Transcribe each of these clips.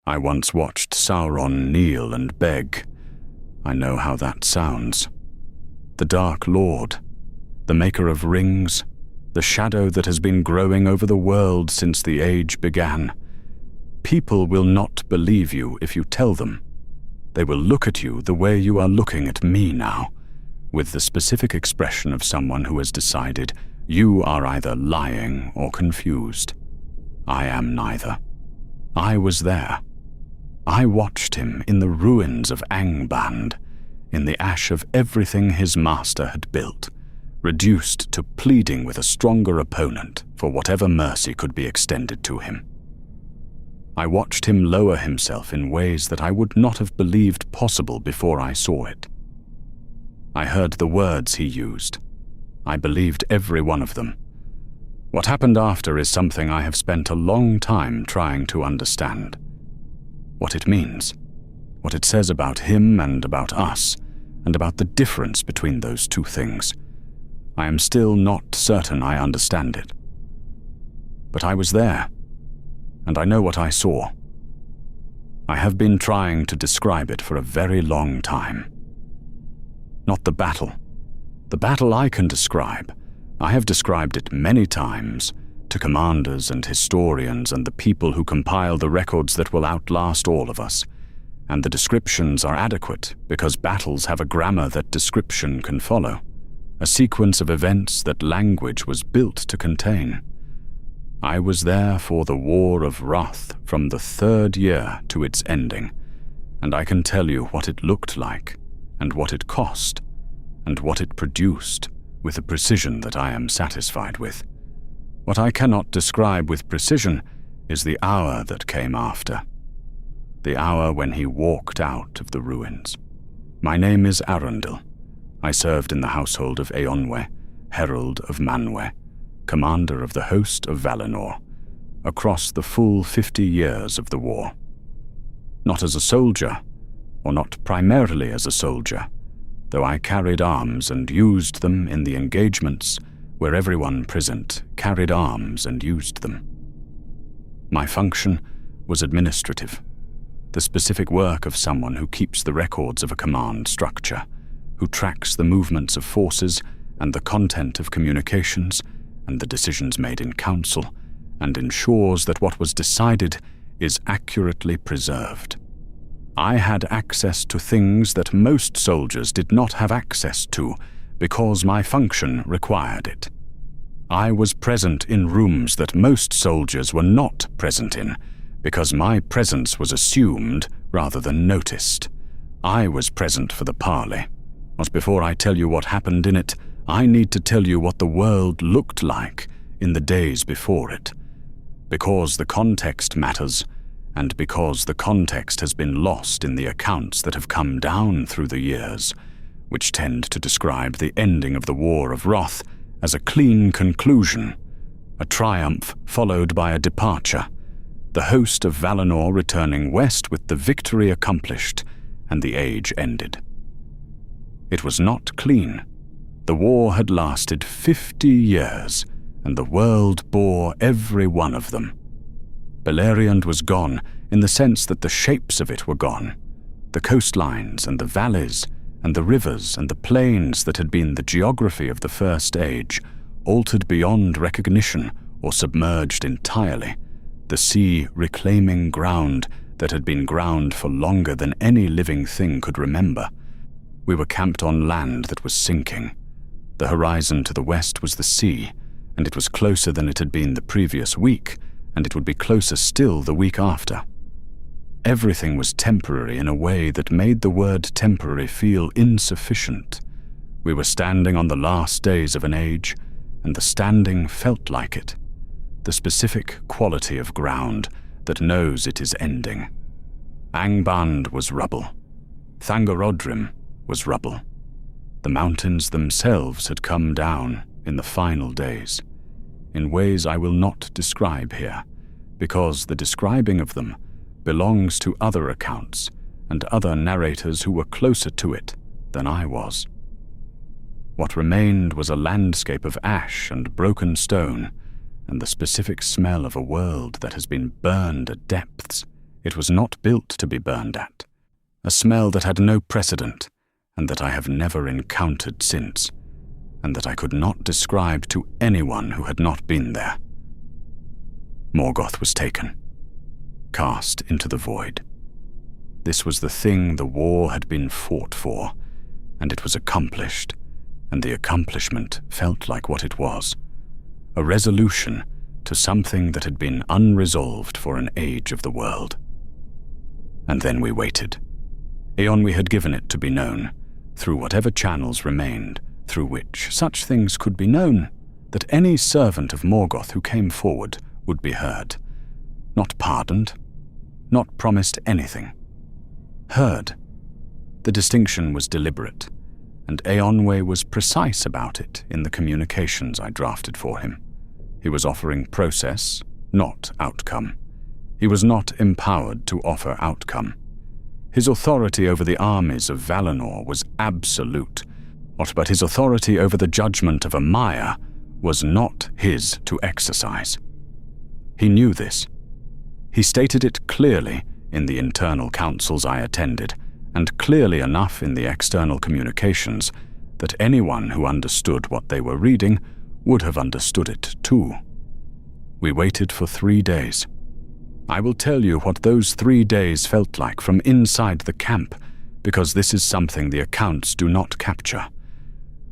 I once watched Sauron kneel and beg. I know how that sounds. The Dark Lord, the maker of rings, the shadow that has been growing over the world since the age began. People will not believe you if you tell them. They will look at you the way you are looking at me now, with the specific expression of someone who has decided you are either lying or confused. I am neither. I was there. I watched him in the ruins of Angband, in the ash of everything his master had built, reduced to pleading with a stronger opponent for whatever mercy could be extended to him. I watched him lower himself in ways that I would not have believed possible before I saw it. I heard the words he used. I believed every one of them. What happened after is something I have spent a long time trying to understand. What it means, what it says about him and about us, and about the difference between those two things. I am still not certain I understand it. But I was there, and I know what I saw. I have been trying to describe it for a very long time. Not the battle. The battle I can describe. I have described it many times, to commanders and historians and the people who compile the records that will outlast all of us. And the descriptions are adequate because battles have a grammar that description can follow, a sequence of events that language was built to contain. I was there for the War of Wrath from the 3rd year to its ending, and I can tell you what it looked like, and what it cost, and what it produced with a precision that I am satisfied with. What I cannot describe with precision is the hour that came after. The hour when he walked out of the ruins. My name is Arundel. I served in the household of Manwë, herald of Manwë, commander of the host of Valinor, across the full 50 years of the war. Not as a soldier, or not primarily as a soldier, though I carried arms and used them in the engagements where everyone present carried arms and used them. My function was administrative, the specific work of someone who keeps the records of a command structure, who tracks the movements of forces and the content of communications and the decisions made in council, and ensures that what was decided is accurately preserved. I had access to things that most soldiers did not have access to because my function required it. I was present in rooms that most soldiers were not present in because my presence was assumed rather than noticed. I was present for the parley. But before I tell you what happened in it, I need to tell you what the world looked like in the days before it. Because the context matters, and because the context has been lost in the accounts that have come down through the years, which tend to describe the ending of the War of Wrath as a clean conclusion, a triumph followed by a departure, the host of Valinor returning west with the victory accomplished, and the age ended. It was not clean. The war had lasted 50 years, and the world bore every one of them. Beleriand was gone in the sense that the shapes of it were gone. The coastlines and the valleys and the rivers and the plains that had been the geography of the First Age, altered beyond recognition or submerged entirely, the sea reclaiming ground that had been ground for longer than any living thing could remember. We were camped on land that was sinking. The horizon to the west was the sea, and it was closer than it had been the previous week, and it would be closer still the week after. Everything was temporary in a way that made the word temporary feel insufficient. We were standing on the last days of an age, and the standing felt like it, the specific quality of ground that knows it is ending. Angband was rubble. Thangorodrim was rubble. The mountains themselves had come down in the final days, in ways I will not describe here, because the describing of them belongs to other accounts and other narrators who were closer to it than I was. What remained was a landscape of ash and broken stone, and the specific smell of a world that has been burned at depths, It was not built to be burned at. A smell that had no precedent, and that I have never encountered since, and that I could not describe to anyone who had not been there. Morgoth was taken, cast into the void. This was the thing the war had been fought for, and it was accomplished, and the accomplishment felt like what it was, a resolution to something that had been unresolved for an age of the world. And then we waited. Eonwe had given it to be known, through whatever channels remained, through which such things could be known, that any servant of Morgoth who came forward would be heard. Not pardoned, not promised anything. Heard. The distinction was deliberate, and Eonwe was precise about it in the communications I drafted for him. He was offering process, not outcome. He was not empowered to offer outcome. His authority over the armies of Valinor was absolute, but his authority over the judgment of a Maya was not his to exercise. He knew this. He stated it clearly in the internal councils I attended, and clearly enough in the external communications, that anyone who understood what they were reading would have understood it too. We waited for 3 days. I will tell you what those 3 days felt like from inside the camp, because this is something the accounts do not capture.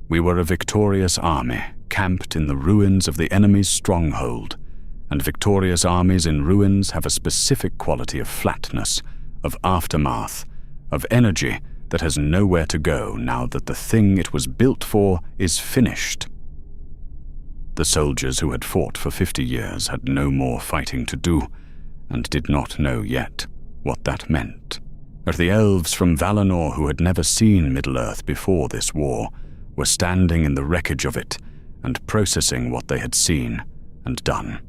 We were a victorious army, camped in the ruins of the enemy's stronghold, and victorious armies in ruins have a specific quality of flatness, of aftermath, of energy that has nowhere to go now that the thing it was built for is finished. The soldiers who had fought for 50 years had no more fighting to do, and did not know yet what that meant. But the elves from Valinor who had never seen Middle-earth before this war were standing in the wreckage of it and processing what they had seen and done.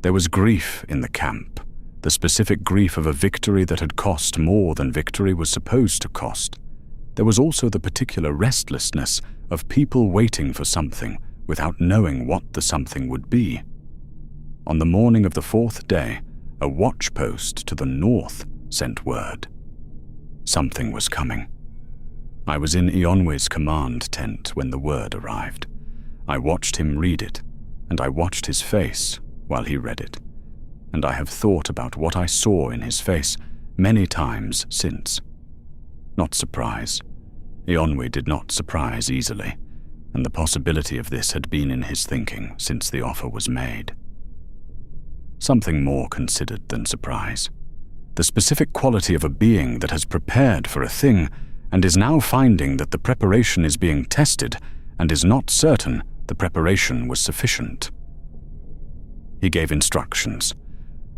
There was grief in the camp, the specific grief of a victory that had cost more than victory was supposed to cost. There was also the particular restlessness of people waiting for something without knowing what the something would be. On the morning of the 4th day, a watchpost to the north sent word. Something was coming. I was in Eonwe's command tent when the word arrived. I watched him read it, and I watched his face while he read it, and I have thought about what I saw in his face many times since. Not surprise. Eonwe did not surprise easily, and the possibility of this had been in his thinking since the offer was made. Something more considered than surprise. The specific quality of a being that has prepared for a thing and is now finding that the preparation is being tested and is not certain the preparation was sufficient. He gave instructions.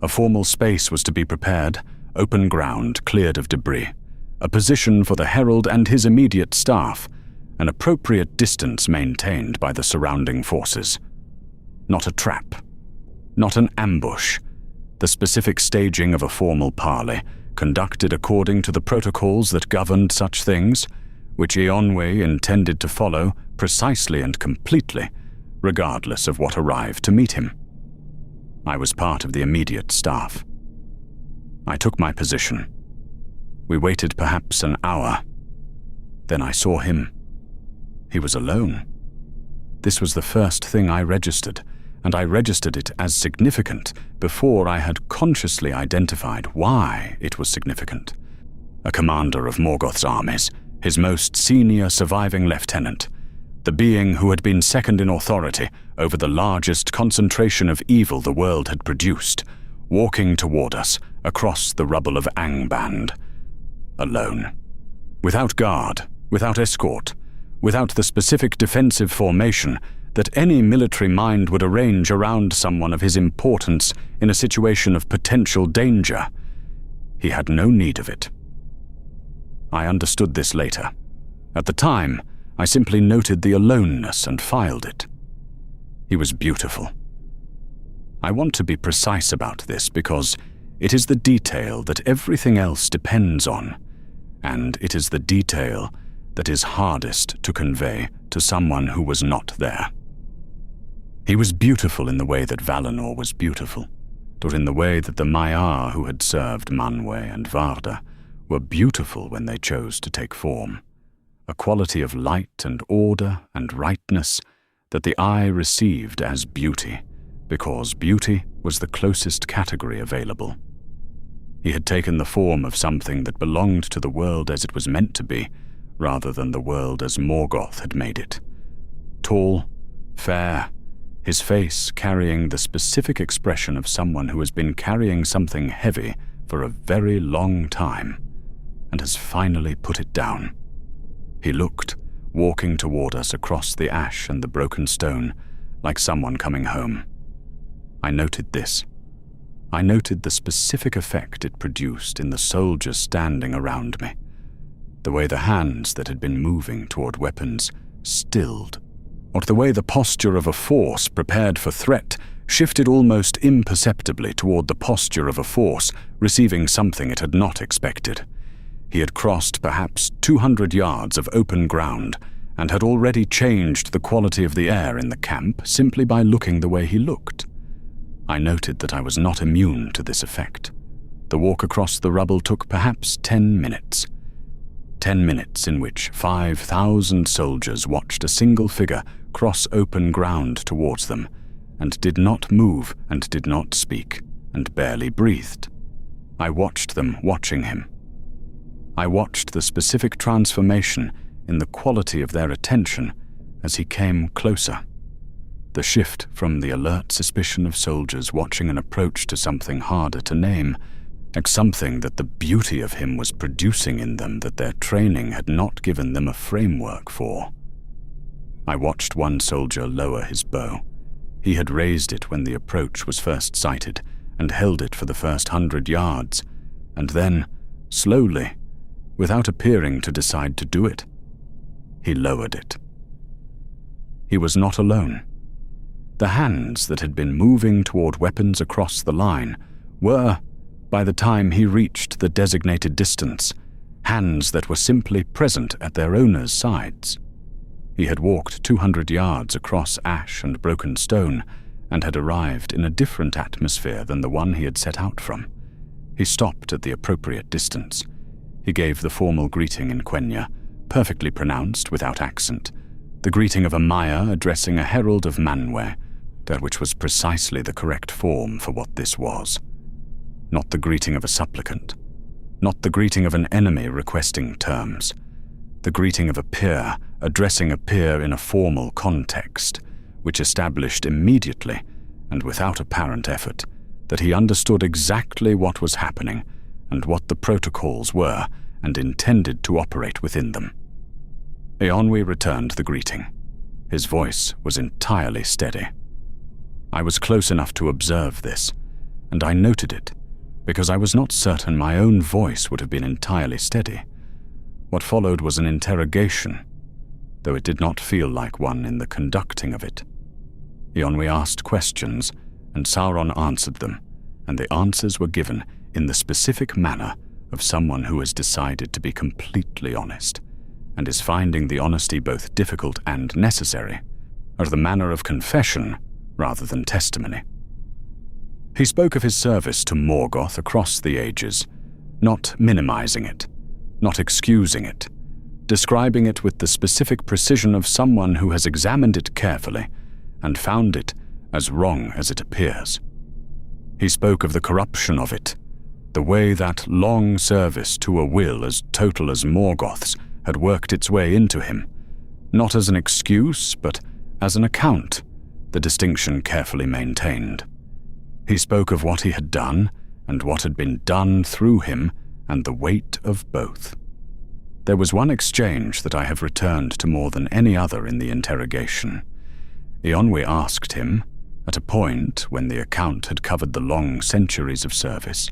A formal space was to be prepared, open ground cleared of debris, a position for the herald and his immediate staff, an appropriate distance maintained by the surrounding forces. Not a trap. Not an ambush. The specific staging of a formal parley, conducted according to the protocols that governed such things, which Eonwe intended to follow precisely and completely, regardless of what arrived to meet him. I was part of the immediate staff. I took my position. We waited perhaps an hour. Then I saw him. He was alone. This was the first thing I registered, and I registered it as significant before I had consciously identified why it was significant. A commander of Morgoth's armies, his most senior surviving lieutenant, the being who had been second in authority over the largest concentration of evil the world had produced, walking toward us across the rubble of Angband. Alone. Without guard, without escort, without the specific defensive formation that any military mind would arrange around someone of his importance in a situation of potential danger. He had no need of it. I understood this later. At the time, I simply noted the aloneness and filed it. He was beautiful. I want to be precise about this because it is the detail that everything else depends on, and it is the detail that is hardest to convey to someone who was not there. He was beautiful in the way that Valinor was beautiful, or in the way that the Maiar who had served Manwë and Varda were beautiful when they chose to take form, a quality of light and order and rightness that the eye received as beauty, because beauty was the closest category available. He had taken the form of something that belonged to the world as it was meant to be, rather than the world as Morgoth had made it. Tall, fair, his face carrying the specific expression of someone who has been carrying something heavy for a very long time, and has finally put it down. He looked, walking toward us across the ash and the broken stone, like someone coming home. I noted this. I noted the specific effect it produced in the soldiers standing around me. The way the hands that had been moving toward weapons stilled, or the way the posture of a force prepared for threat shifted almost imperceptibly toward the posture of a force receiving something it had not expected. He had crossed perhaps 200 yards of open ground and had already changed the quality of the air in the camp simply by looking the way he looked. I noted that I was not immune to this effect. The walk across the rubble took perhaps 10 minutes. 10 minutes in which 5,000 soldiers watched a single figure cross open ground towards them, and did not move and did not speak, and barely breathed. I watched them watching him. I watched the specific transformation in the quality of their attention as he came closer. The shift from the alert suspicion of soldiers watching an approach to something harder to name, like something that the beauty of him was producing in them that their training had not given them a framework for. I watched one soldier lower his bow. He had raised it when the approach was first sighted and held it for the first 100 yards, and then, slowly, without appearing to decide to do it, he lowered it. He was not alone. The hands that had been moving toward weapons across the line were, by the time he reached the designated distance, hands that were simply present at their owners' sides. He had walked 200 yards across ash and broken stone and had arrived in a different atmosphere than the one he had set out from. He stopped at the appropriate distance. He gave the formal greeting in Quenya, perfectly pronounced without accent, the greeting of a Maya addressing a herald of Manwë, that which was precisely the correct form for what this was. Not the greeting of a supplicant, not the greeting of an enemy requesting terms, the greeting of a peer addressing a peer in a formal context, which established immediately, and without apparent effort, that he understood exactly what was happening and what the protocols were and intended to operate within them. Eonwy returned the greeting. His voice was entirely steady. I was close enough to observe this, and I noted it, because I was not certain my own voice would have been entirely steady. What followed was an interrogation, though it did not feel like one in the conducting of it. Eonwy asked questions, and Sauron answered them, and the answers were given in the specific manner of someone who has decided to be completely honest, and is finding the honesty both difficult and necessary, or the manner of confession rather than testimony. He spoke of his service to Morgoth across the ages, not minimizing it, not excusing it, describing it with the specific precision of someone who has examined it carefully and found it as wrong as it appears. He spoke of the corruption of it, the way that long service to a will as total as Morgoth's had worked its way into him, not as an excuse, but as an account, the distinction carefully maintained. He spoke of what he had done and what had been done through him and the weight of both. There was one exchange that I have returned to more than any other in the interrogation. Eonwy asked him, at a point when the account had covered the long centuries of service,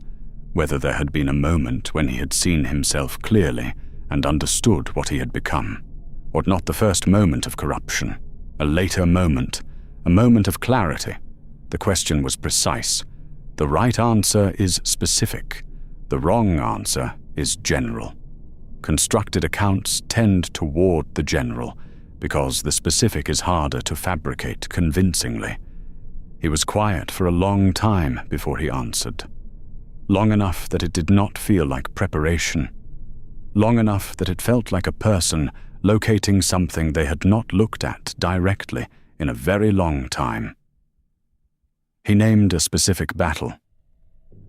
whether there had been a moment when he had seen himself clearly and understood what he had become, or not the first moment of corruption, a later moment, a moment of clarity. The question was precise. The right answer is specific. The wrong answer is general. Constructed accounts tend toward the general, because the specific is harder to fabricate convincingly. He was quiet for a long time before he answered. Long enough that it did not feel like preparation. Long enough that it felt like a person locating something they had not looked at directly in a very long time. He named a specific battle,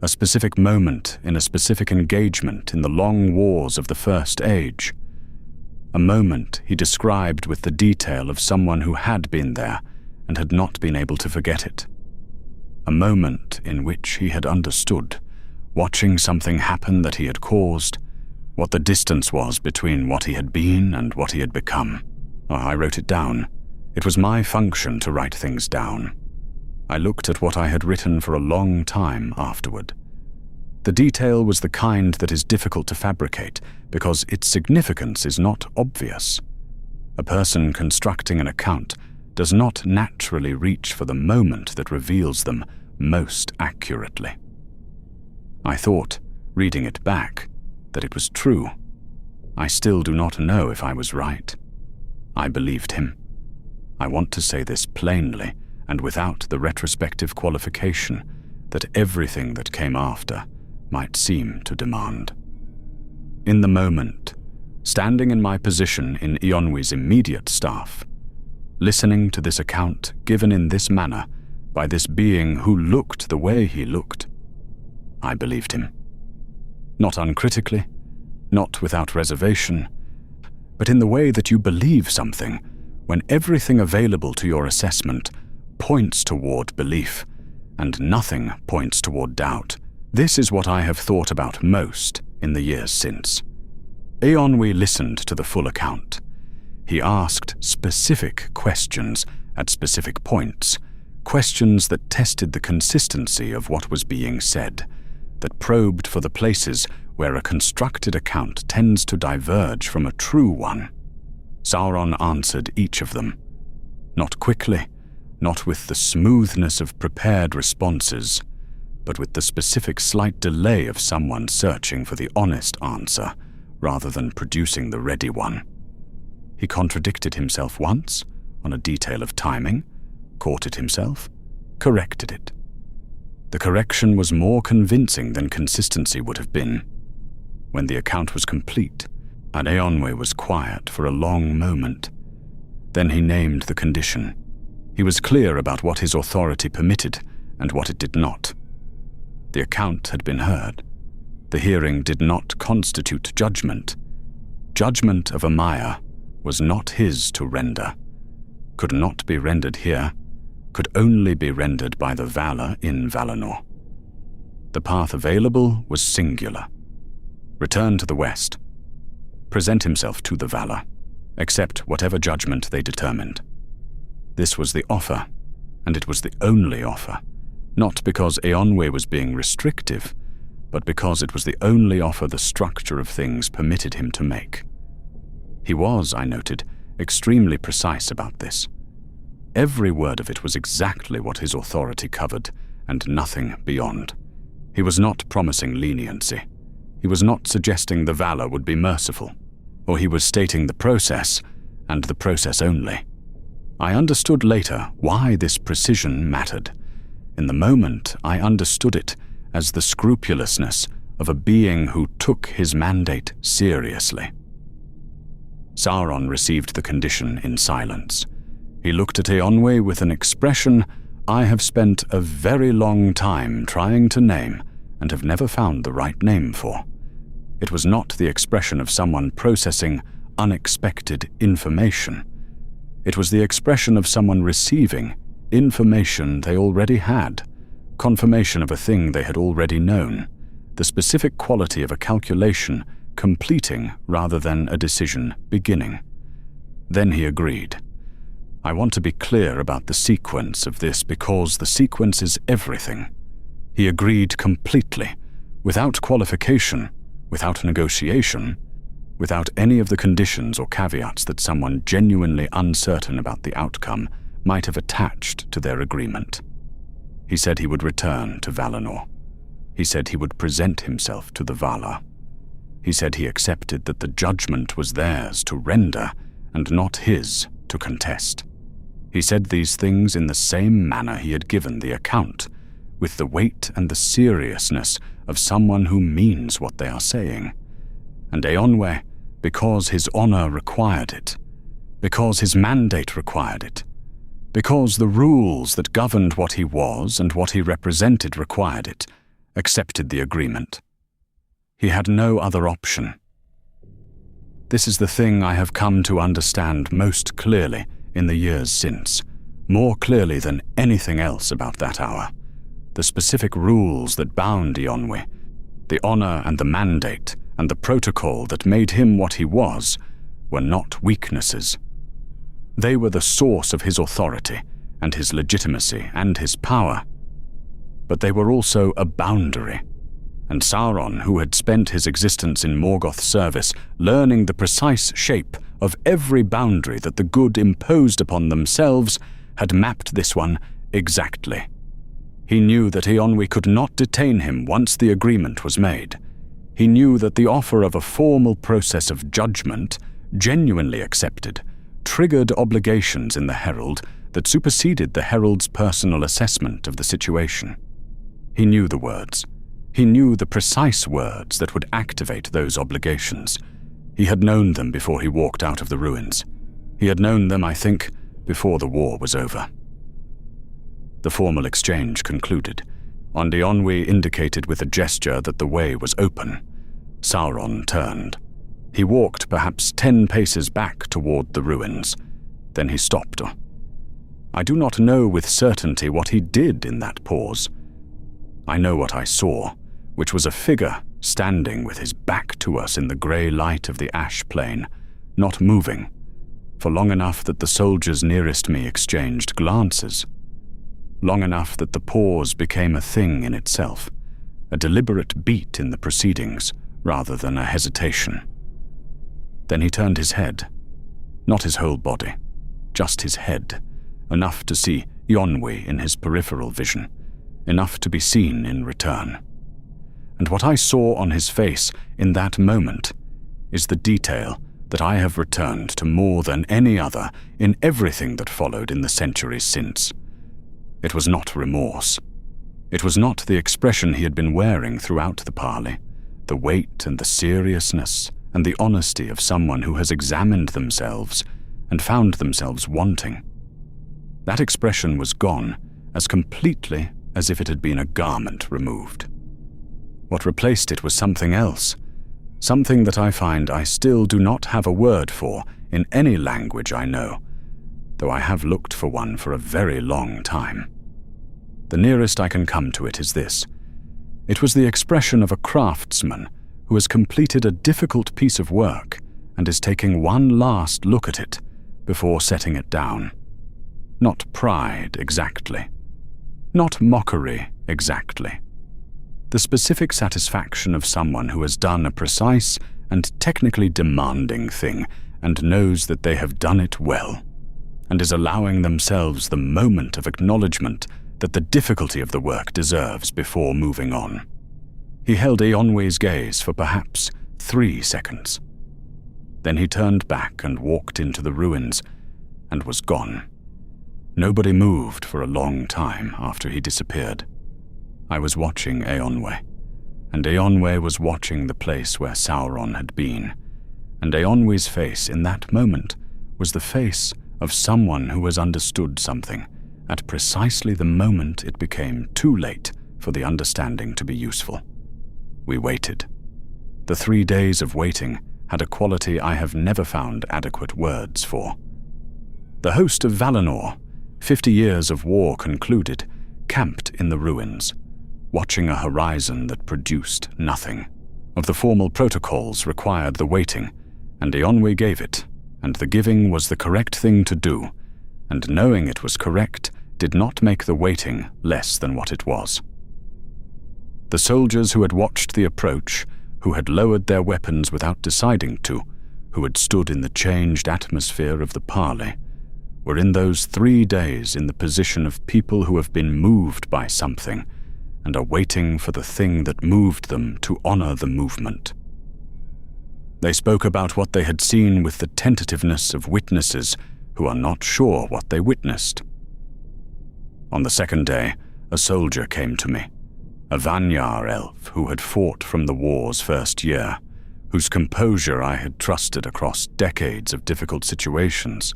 a specific moment in a specific engagement in the long wars of the First Age. A moment he described with the detail of someone who had been there and had not been able to forget it. A moment in which he had understood, watching something happen that he had caused, what the distance was between what he had been and what he had become. I wrote it down. It was my function to write things down. I looked at what I had written for a long time afterward. The detail was the kind that is difficult to fabricate because its significance is not obvious. A person constructing an account does not naturally reach for the moment that reveals them most accurately. I thought, reading it back, that it was true. I still do not know if I was right. I believed him. I want to say this plainly and without the retrospective qualification that everything that came after might seem to demand. In the moment, standing in my position in Eonwe's immediate staff, listening to this account given in this manner by this being who looked the way he looked, I believed him. Not uncritically, not without reservation, but in the way that you believe something when everything available to your assessment points toward belief and nothing points toward doubt. This is what I have thought about most in the years since. Eonwe listened to the full account. He asked specific questions at specific points, questions that tested the consistency of what was being said, that probed for the places where a constructed account tends to diverge from a true one. Sauron answered each of them. Not quickly, not with the smoothness of prepared responses, but with the specific slight delay of someone searching for the honest answer rather than producing the ready one. He contradicted himself once on a detail of timing, caught it himself, corrected it. The correction was more convincing than consistency would have been. When the account was complete, and Eonwe was quiet for a long moment, then he named the condition. He was clear about what his authority permitted and what it did not. The account had been heard. The hearing did not constitute judgment. Judgment of Amaya was not his to render, could not be rendered here, could only be rendered by the Valar in Valinor. The path available was singular. Return to the west. Present himself to the Valar. Accept whatever judgment they determined. This was the offer, and it was the only offer, not because Eonwe was being restrictive, but because it was the only offer the structure of things permitted him to make. He was, I noted, extremely precise about this. Every word of it was exactly what his authority covered, and nothing beyond. He was not promising leniency. He was not suggesting the Valar would be merciful, or he was stating the process, and the process only. I understood later why this precision mattered. In the moment, I understood it as the scrupulousness of a being who took his mandate seriously. Sauron received the condition in silence. He looked at Eonwe with an expression I have spent a very long time trying to name and have never found the right name for. It was not the expression of someone processing unexpected information. It was the expression of someone receiving information they already had, confirmation of a thing they had already known, the specific quality of a calculation completing rather than a decision beginning. Then he agreed. I want to be clear about the sequence of this because the sequence is everything. He agreed completely, without qualification, without negotiation, without any of the conditions or caveats that someone genuinely uncertain about the outcome might have attached to their agreement. He said he would return to Valinor. He said he would present himself to the Valar. He said he accepted that the judgment was theirs to render and not his to contest. He said these things in the same manner he had given the account, with the weight and the seriousness of someone who means what they are saying. And Eonwe, because his honor required it, because his mandate required it, because the rules that governed what he was and what he represented required it, accepted the agreement. He had no other option. This is the thing I have come to understand most clearly in the years since, more clearly than anything else about that hour. The specific rules that bound Eonwe, the honor and the mandate and the protocol that made him what he was, were not weaknesses. They were the source of his authority and his legitimacy and his power. But they were also a boundary. And Sauron, who had spent his existence in Morgoth's service, learning the precise shape of every boundary that the good imposed upon themselves, had mapped this one exactly. He knew that Eonwe could not detain him once the agreement was made. He knew that the offer of a formal process of judgment, genuinely accepted, triggered obligations in the herald that superseded the herald's personal assessment of the situation. He knew the words. He knew the precise words that would activate those obligations. He had known them before he walked out of the ruins. He had known them, I think, before the war was over. The formal exchange concluded. Eonwe indicated with a gesture that the way was open. Sauron turned. He walked perhaps 10 paces back toward the ruins. Then he stopped. I do not know with certainty what he did in that pause. I know what I saw, which was a figure standing with his back to us in the grey light of the ash plain, not moving, for long enough that the soldiers nearest me exchanged glances. Long enough that the pause became a thing in itself, a deliberate beat in the proceedings rather than a hesitation. Then he turned his head, not his whole body, just his head, enough to see Eonwe in his peripheral vision, enough to be seen in return. And what I saw on his face in that moment is the detail that I have returned to more than any other in everything that followed in the centuries since. It was not remorse. It was not the expression he had been wearing throughout the parley, the weight and the seriousness and the honesty of someone who has examined themselves and found themselves wanting. That expression was gone as completely as if it had been a garment removed. What replaced it was something else, something that I find I still do not have a word for in any language I know, though I have looked for one for a very long time. The nearest I can come to it is this. It was the expression of a craftsman who has completed a difficult piece of work and is taking one last look at it before setting it down. Not pride exactly. Not mockery exactly. The specific satisfaction of someone who has done a precise and technically demanding thing and knows that they have done it well, and is allowing themselves the moment of acknowledgement that the difficulty of the work deserves before moving on. He held Eonwe's gaze for perhaps 3 seconds. Then he turned back and walked into the ruins, and was gone. Nobody moved for a long time after he disappeared. I was watching Eonwe, and Eonwe was watching the place where Sauron had been, and Eonwe's face in that moment was the face of someone who has understood something at precisely the moment it became too late for the understanding to be useful. We waited. The 3 days of waiting had a quality I have never found adequate words for. The host of Valinor, 50 years of war concluded, camped in the ruins, watching a horizon that produced nothing. Of the formal protocols required the waiting, and Eonwe gave it, and the giving was the correct thing to do, and knowing it was correct did not make the waiting less than what it was. The soldiers who had watched the approach, who had lowered their weapons without deciding to, who had stood in the changed atmosphere of the parley, were in those 3 days in the position of people who have been moved by something and are waiting for the thing that moved them to honor the movement. They spoke about what they had seen with the tentativeness of witnesses who who are not sure what they witnessed. On the second day, a soldier came to me, a Valinor elf who had fought from the war's first year, whose composure I had trusted across decades of difficult situations,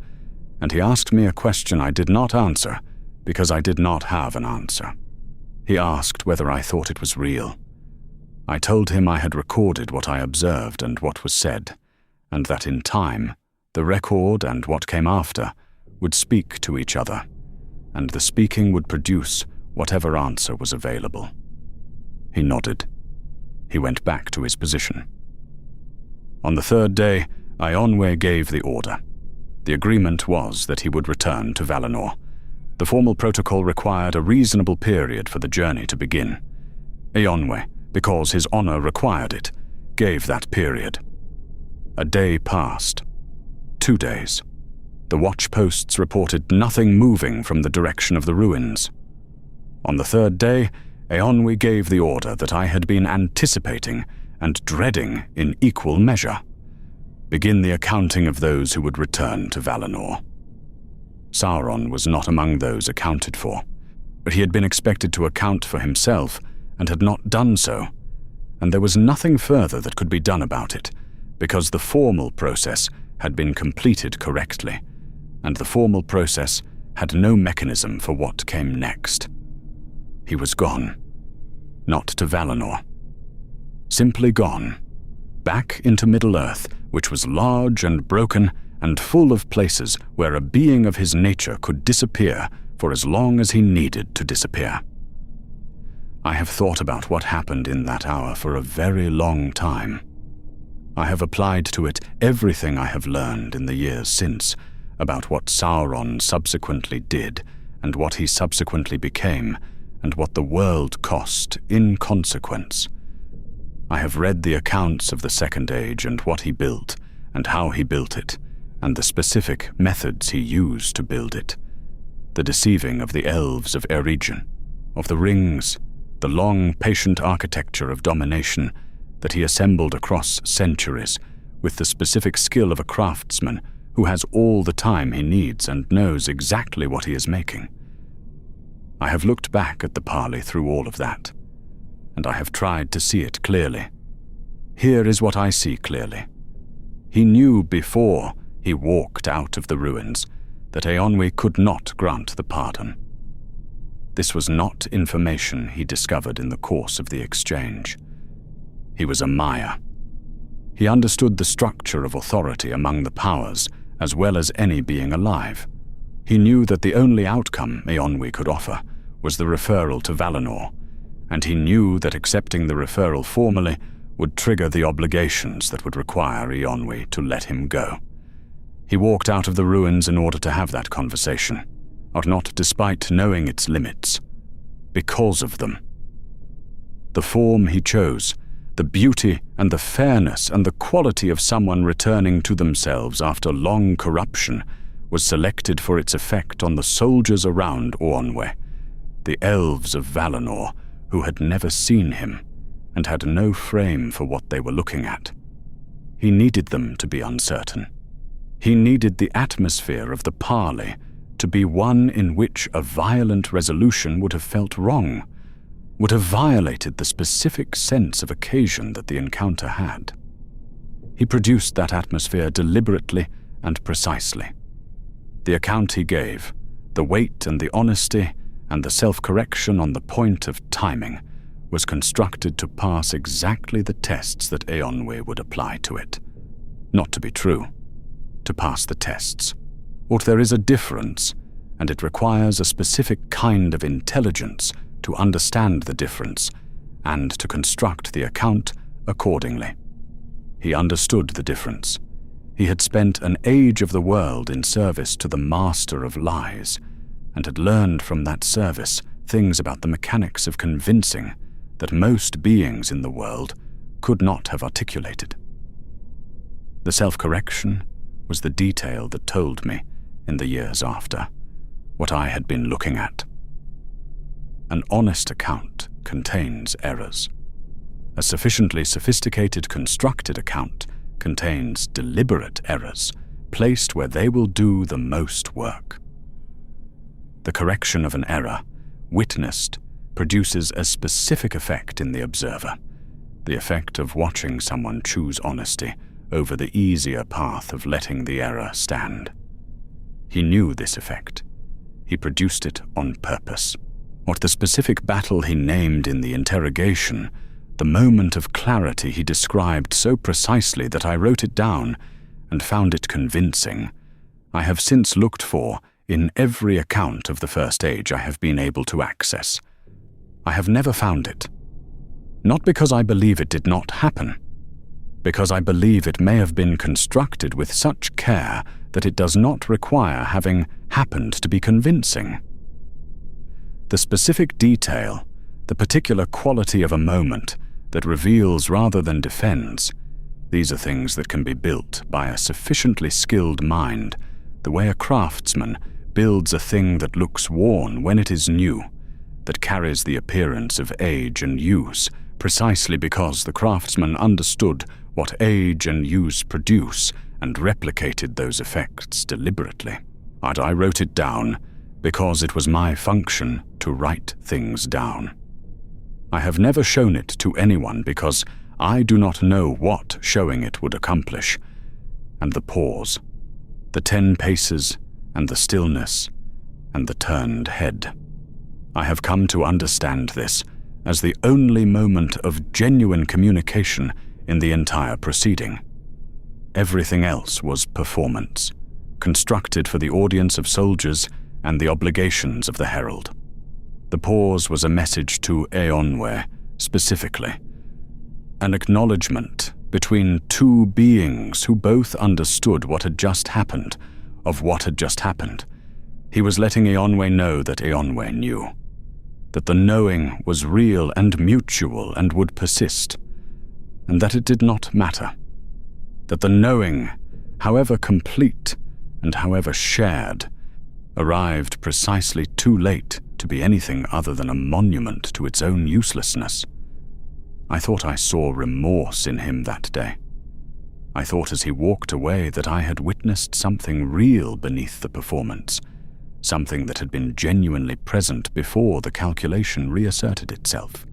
and he asked me a question I did not answer because I did not have an answer. He asked whether I thought it was real. I told him I had recorded what I observed and what was said, and that in time, the record and what came after would speak to each other, and the speaking would produce whatever answer was available. He nodded. He went back to his position. On the third day, Manwë gave the order. The agreement was that he would return to Valinor. The formal protocol required a reasonable period for the journey to begin. Manwë, because his honor required it, gave that period. A day passed. 2 days. The watchposts reported nothing moving from the direction of the ruins. On the third day, Manwë gave the order that I had been anticipating and dreading in equal measure. Begin the accounting of those who would return to Valinor. Sauron was not among those accounted for, but he had been expected to account for himself and had not done so, and there was nothing further that could be done about it, because the formal process had been completed correctly, and the formal process had no mechanism for what came next. He was gone. Not to Valinor. Simply gone. Back into Middle-earth, which was large and broken and full of places where a being of his nature could disappear for as long as he needed to disappear. I have thought about what happened in that hour for a very long time. I have applied to it everything I have learned in the years since about what Sauron subsequently did and what he subsequently became and what the world cost in consequence. I have read the accounts of the Second Age and what he built and how he built it and the specific methods he used to build it. The deceiving of the elves of Eregion, of the rings, the long, patient architecture of domination that he assembled across centuries with the specific skill of a craftsman who has all the time he needs and knows exactly what he is making. I have looked back at the parley through all of that, and I have tried to see it clearly. Here is what I see clearly. He knew before he walked out of the ruins that Manwë could not grant the pardon. This was not information he discovered in the course of the exchange. He was a Maya. He understood the structure of authority among the powers as well as any being alive. He knew that the only outcome Manwë could offer was the referral to Valinor, and he knew that accepting the referral formally would trigger the obligations that would require Manwë to let him go. He walked out of the ruins in order to have that conversation, not despite knowing its limits, because of them. The form he chose, the beauty and the fairness and the quality of someone returning to themselves after long corruption was selected for its effect on the soldiers around Manwë, the elves of Valinor who had never seen him and had no frame for what they were looking at. He needed them to be uncertain. He needed the atmosphere of the parley to be one in which a violent resolution would have felt wrong, would have violated the specific sense of occasion that the encounter had. He produced that atmosphere deliberately and precisely. The account he gave, the weight and the honesty and the self-correction on the point of timing, was constructed to pass exactly the tests that Manwë would apply to it. Not to be true, to pass the tests. But there is a difference, and it requires a specific kind of intelligence to understand the difference and to construct the account accordingly. He understood the difference. He had spent an age of the world in service to the master of lies, and had learned from that service things about the mechanics of convincing that most beings in the world could not have articulated. The self-correction was the detail that told me, in the years after, what I had been looking at. An honest account contains errors. A sufficiently sophisticated constructed account contains deliberate errors, placed where they will do the most work. The correction of an error, witnessed, produces a specific effect in the observer, the effect of watching someone choose honesty over the easier path of letting the error stand. He knew this effect. He produced it on purpose. What the specific battle he named in the interrogation, the moment of clarity he described so precisely that I wrote it down and found it convincing, I have since looked for in every account of the First Age I have been able to access. I have never found it. Not because I believe it did not happen, because I believe it may have been constructed with such care that it does not require having happened to be convincing. The specific detail, the particular quality of a moment that reveals rather than defends, these are things that can be built by a sufficiently skilled mind, the way a craftsman builds a thing that looks worn when it is new, that carries the appearance of age and use, precisely because the craftsman understood what age and use produce and replicated those effects deliberately. And I wrote it down because it was my function to write things down. I have never shown it to anyone because I do not know what showing it would accomplish. And the pause, the 10 paces, and the stillness, and the turned head. I have come to understand this as the only moment of genuine communication in the entire proceeding. Everything else was performance, constructed for the audience of soldiers and the obligations of the herald. The pause was a message to Manwë specifically, an acknowledgement between two beings who both understood what had just happened, of what had just happened. He was letting Manwë know that Manwë knew, that the knowing was real and mutual and would persist, and that it did not matter, that the knowing, however complete and however shared, arrived precisely too late to be anything other than a monument to its own uselessness. I thought I saw remorse in him that day. I thought as he walked away that I had witnessed something real beneath the performance, something that had been genuinely present before the calculation reasserted itself,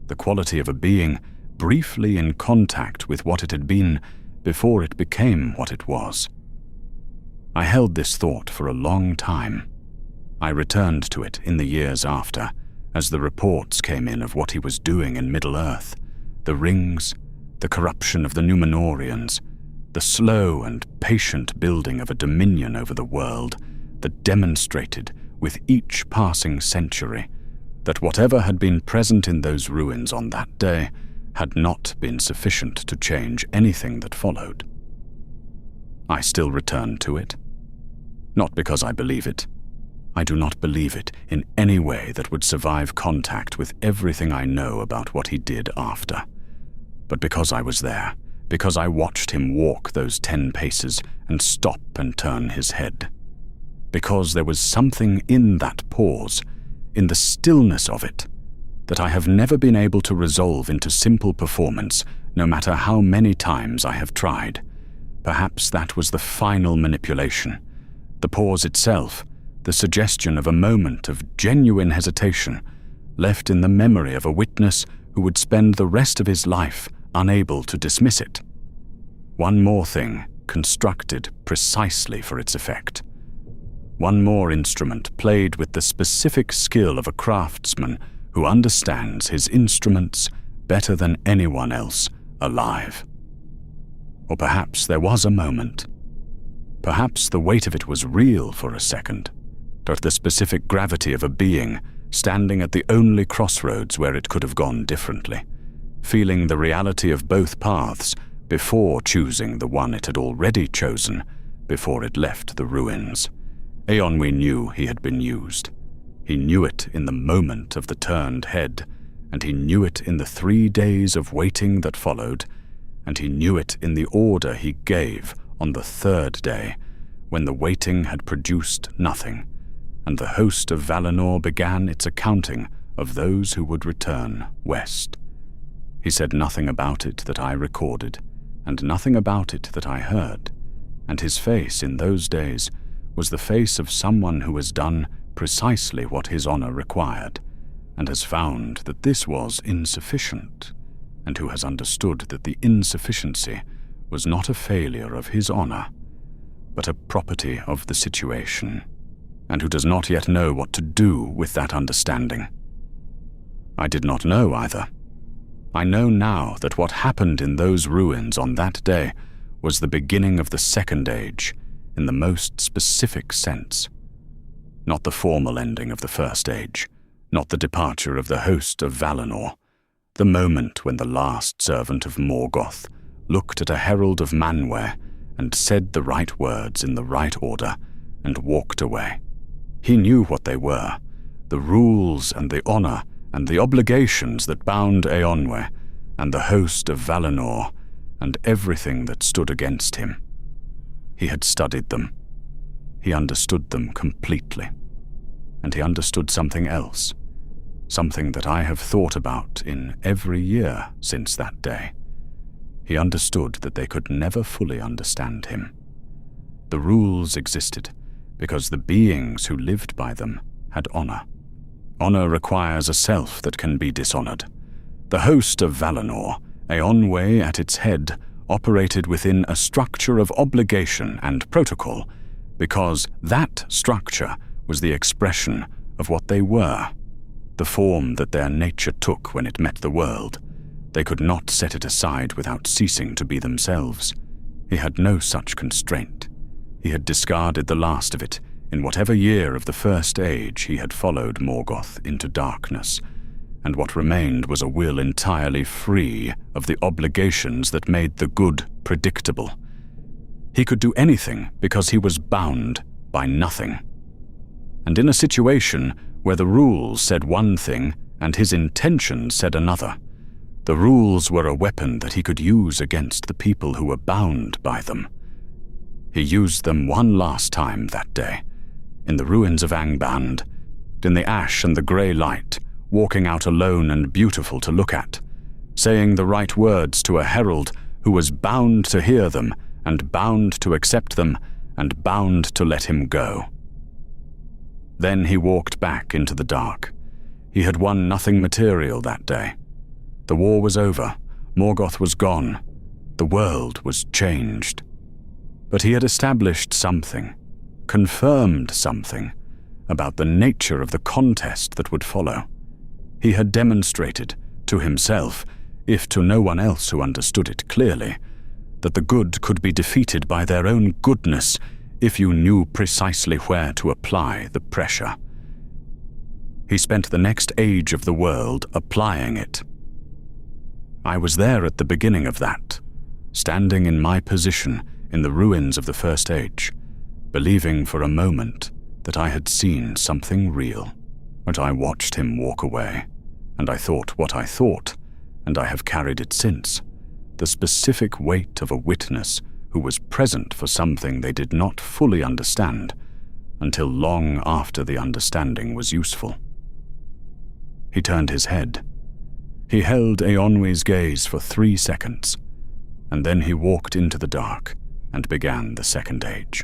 the quality of a being briefly in contact with what it had been before it became what it was. I held this thought for a long time. I returned to it in the years after, as the reports came in of what he was doing in Middle-earth, the rings, the corruption of the Númenóreans, the slow and patient building of a dominion over the world that demonstrated with each passing century that whatever had been present in those ruins on that day had not been sufficient to change anything that followed. I still return to it. Not because I believe it. I do not believe it in any way that would survive contact with everything I know about what he did after. But because I was there, because I watched him walk those 10 paces and stop and turn his head. Because there was something in that pause, in the stillness of it, that I have never been able to resolve into simple performance, no matter how many times I have tried. Perhaps that was the final manipulation. The pause itself, the suggestion of a moment of genuine hesitation, left in the memory of a witness who would spend the rest of his life unable to dismiss it. One more thing constructed precisely for its effect. One more instrument played with the specific skill of a craftsman who understands his instruments better than anyone else alive. Or perhaps there was a moment. Perhaps the weight of it was real for a second, but the specific gravity of a being standing at the only crossroads where it could have gone differently, feeling the reality of both paths before choosing the one it had already chosen before it left the ruins. Manwë knew he had been used. He knew it in the moment of the turned head, and he knew it in the 3 days of waiting that followed, and he knew it in the order he gave on the 3rd day, when the waiting had produced nothing, and the host of Valinor began its accounting of those who would return west. He said nothing about it that I recorded, and nothing about it that I heard, and his face in those days was the face of someone who has done precisely what his honor required, and has found that this was insufficient, and who has understood that the insufficiency was not a failure of his honor, but a property of the situation, and who does not yet know what to do with that understanding. I did not know either. I know now that what happened in those ruins on that day was the beginning of the Second Age in the most specific sense. Not the formal ending of the First Age, not the departure of the host of Valinor, the moment when the last servant of Morgoth looked at a herald of Manwë and said the right words in the right order and walked away. He knew what they were, the rules and the honor and the obligations that bound Eonwe and the host of Valinor and everything that stood against him. He had studied them. He understood them completely. And he understood something else, something that I have thought about in every year since that day. He understood that they could never fully understand him. The rules existed because the beings who lived by them had honor. Honor requires a self that can be dishonored. The host of Valinor, Eonwe at its head, operated within a structure of obligation and protocol because that structure was the expression of what they were, the form that their nature took when it met the world. They could not set it aside without ceasing to be themselves. He had no such constraint. He had discarded the last of it in whatever year of the First Age he had followed Morgoth into darkness, and what remained was a will entirely free of the obligations that made the good predictable. He could do anything because he was bound by nothing. And in a situation where the rules said one thing and his intention said another, the rules were a weapon that he could use against the people who were bound by them. He used them one last time that day, in the ruins of Angband, in the ash and the grey light, walking out alone and beautiful to look at, saying the right words to a herald who was bound to hear them and bound to accept them and bound to let him go. Then he walked back into the dark. He had won nothing material that day. The war was over. Morgoth was gone. The world was changed. But he had established something, confirmed something, about the nature of the contest that would follow. He had demonstrated, to himself, if to no one else who understood it clearly, that the good could be defeated by their own goodness if you knew precisely where to apply the pressure. He spent the next age of the world applying it. I was there at the beginning of that, standing in my position in the ruins of the First Age, believing for a moment that I had seen something real. But I watched him walk away, and I thought what I thought, and I have carried it since, the specific weight of a witness who was present for something they did not fully understand until long after the understanding was useful. He turned his head. He held Eonwe's gaze for 3 seconds, and then he walked into the dark and began the Second Age.